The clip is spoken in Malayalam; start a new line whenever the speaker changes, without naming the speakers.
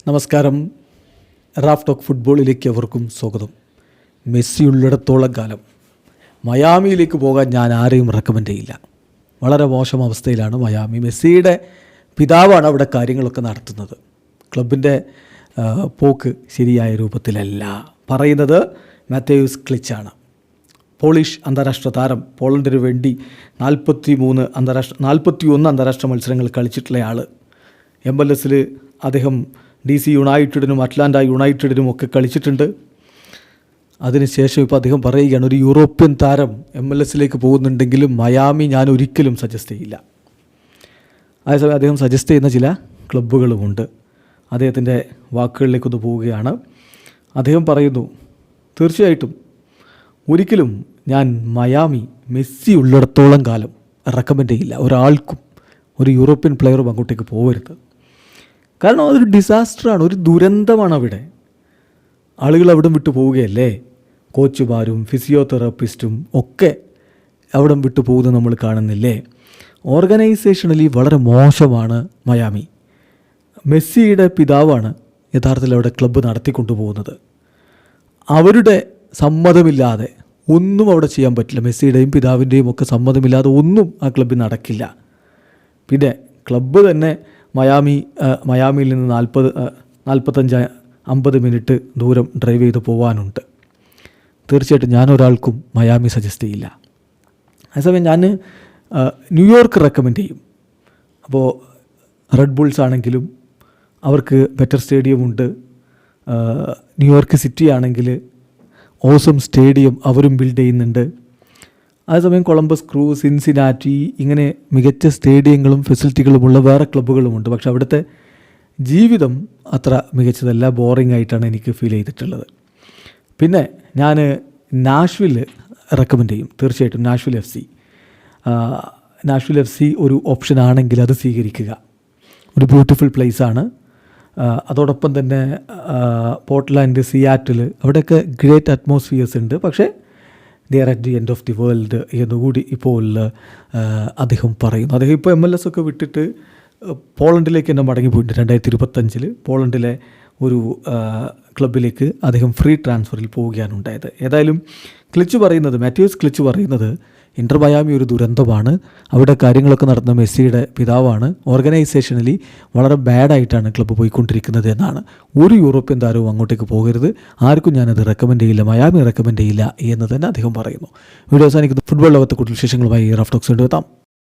നമസ്കാരം. റാഫ് ടോക്ക് ഫുട്ബോളിലേക്ക് അവർക്കും സ്വാഗതം. മെസ്സി ഉള്ളിടത്തോളം കാലം മയാമിയിലേക്ക് പോകാൻ ഞാൻ ആരെയും റെക്കമെൻഡ് ചെയ്യില്ല. വളരെ മോശം അവസ്ഥയിലാണ് മയാമി. മെസ്സിയുടെ പിതാവാണ് അവിടെ കാര്യങ്ങളൊക്കെ നടത്തുന്നത്. ക്ലബിൻ്റെ പോക്ക് ശരിയായ രൂപത്തിലല്ല. പറയുന്നത് മാത്തേയൂസ് ക്ലിച്ചാണ്. പോളിഷ് അന്താരാഷ്ട്ര താരം. പോളണ്ടിന് വേണ്ടി 41 അന്താരാഷ്ട്ര മത്സരങ്ങൾ കളിച്ചിട്ടുള്ള ആൾ. MLS അദ്ദേഹം DC യുണൈറ്റഡിനും അറ്റ്ലാന്റ യുണൈറ്റഡിനും ഒക്കെ കളിച്ചിട്ടുണ്ട്. അതിനുശേഷം ഇപ്പോൾ അദ്ദേഹം പറയുകയാണ്, ഒരു യൂറോപ്യൻ താരം MLS പോകുന്നുണ്ടെങ്കിലും മയാമി ഞാൻ ഒരിക്കലും സജസ്റ്റ് ചെയ്യില്ല. അതേസമയം അദ്ദേഹം സജസ്റ്റ് ചെയ്യുന്ന ചില ക്ലബ്ബുകളുമുണ്ട്. അദ്ദേഹത്തിൻ്റെ വാക്കുകളിലേക്കൊന്ന് പോവുകയാണ്. അദ്ദേഹം പറയുന്നു, തീർച്ചയായിട്ടും ഒരിക്കലും ഞാൻ മയാമി മെസ്സി ഉള്ളിടത്തോളം കാലം റെക്കമെൻഡ് ചെയ്യില്ല. ഒരാൾക്കും, ഒരു യൂറോപ്യൻ പ്ലെയറും അങ്ങോട്ടേക്ക് പോകരുത്. കാരണം അതൊരു ഡിസാസ്റ്ററാണ്, ഒരു ദുരന്തമാണ്. അവിടെ ആളുകൾ അവിടെ വിട്ടു പോവുകയല്ലേ. കോച്ചുമാരും ഫിസിയോതെറാപ്പിസ്റ്റും ഒക്കെ അവിടെ വിട്ടു പോകുന്നത് നമ്മൾ കാണുന്നില്ലേ. ഓർഗനൈസേഷണലി വളരെ മോശമാണ് മയാമി. മെസ്സിയുടെ പിതാവാണ് യഥാർത്ഥത്തിൽ അവിടെ ക്ലബ്ബ് നടത്തിക്കൊണ്ടുപോകുന്നത്. അവരുടെ സമ്മതമില്ലാതെ ഒന്നും അവിടെ ചെയ്യാൻ പറ്റില്ല. മെസ്സിയുടെയും പിതാവിൻ്റെയും ഒക്കെ സമ്മതമില്ലാതെ ഒന്നും ആ ക്ലബ്ബിൽ നടക്കില്ല. പിന്നെ ക്ലബ്ബ് തന്നെ മയാമിയിൽ നിന്ന് 45-50 മിനിറ്റ് ദൂരം ഡ്രൈവ് ചെയ്ത് പോകാനുണ്ട്. തീർച്ചയായിട്ടും ഞാനൊരാൾക്കും മയാമി സജസ്റ്റ് ചെയ്യില്ല. അതേസമയം ഞാൻ ന്യൂയോർക്ക് റെക്കമെൻഡ് ചെയ്യും. അപ്പോൾ റെഡ് ബുൾസ് ആണെങ്കിലും അവർക്ക് ബെറ്റർ സ്റ്റേഡിയമുണ്ട്. ന്യൂയോർക്ക് സിറ്റി ആണെങ്കിൽ ഓസം സ്റ്റേഡിയം അവരും ബിൽഡ് ചെയ്യുന്നുണ്ട്. അതേസമയം കൊളംബസ് ക്രൂ, സിൻസിനാറ്റി, ഇങ്ങനെ മികച്ച സ്റ്റേഡിയങ്ങളും ഫെസിലിറ്റികളുമുള്ള വേറെ ക്ലബ്ബുകളുമുണ്ട്. പക്ഷെ അവിടുത്തെ ജീവിതം അത്ര മികച്ചതല്ല, ബോറിംഗ് ആയിട്ടാണ് എനിക്ക് ഫീൽ ചെയ്തിട്ടുള്ളത്. പിന്നെ ഞാൻ നാഷ്വിൽ റെക്കമെൻഡ് ചെയ്യും. തീർച്ചയായിട്ടും നാഷ്വിൽ FC ഒരു ഓപ്ഷൻ ആണെങ്കിൽ അത് സ്വീകരിക്കുക. ഒരു ബ്യൂട്ടിഫുൾ പ്ലേസാണ്. അതോടൊപ്പം തന്നെ പോർട്ട്ലാൻഡ്, സിയാറ്റിൽ, അവിടെയൊക്കെ ഗ്രേറ്റ് അറ്റ്മോസ്ഫിയേഴ്സ് ഉണ്ട്. പക്ഷേ they are at the end of the world എന്നുകൂടി ഇപ്പോൾ അദ്ദേഹം പറയുന്നു. അദ്ദേഹം ഇപ്പോൾ MLS ഒക്കെ വിട്ടിട്ട് പോളണ്ടിലേക്ക് തന്നെ മടങ്ങിപ്പോയിട്ടുണ്ട്. 2025 പോളണ്ടിലെ ഒരു ക്ലബിലേക്ക് അദ്ദേഹം ഫ്രീ ട്രാൻസ്ഫറിൽ പോവുകയാണ് ഉണ്ടായത്. ഏതായാലും മാത്യൂസ് ക്ലിച്ച് പറയുന്നത് ഇൻ്റർ മയാമി ഒരു ദുരന്തമാണ്. അവിടെ കാര്യങ്ങളൊക്കെ നടത്തുന്ന മെസ്സിയുടെ പിതാവാണ്. ഓർഗനൈസേഷനലി വളരെ ബാഡായിട്ടാണ് ക്ലബ്ബ് പോയിക്കൊണ്ടിരിക്കുന്നത് എന്നാണ്. ഒരു യൂറോപ്യൻ താരവും അങ്ങോട്ടേക്ക് പോകരുത്. ആർക്കും ഞാനത് റെക്കമെൻഡ് ചെയ്യില്ല, മയാമി റെക്കമെൻഡ് ചെയ്യില്ല എന്ന് തന്നെ അദ്ദേഹം പറയുന്നു. വീഡിയോ അവസാനിക്കുന്നു. ഫുട്ബോൾ ലോകത്തെ കൂടുതൽ വിശേഷങ്ങളുമായി റാഫ് ടോക്സ് കൊണ്ടുവെത്താം.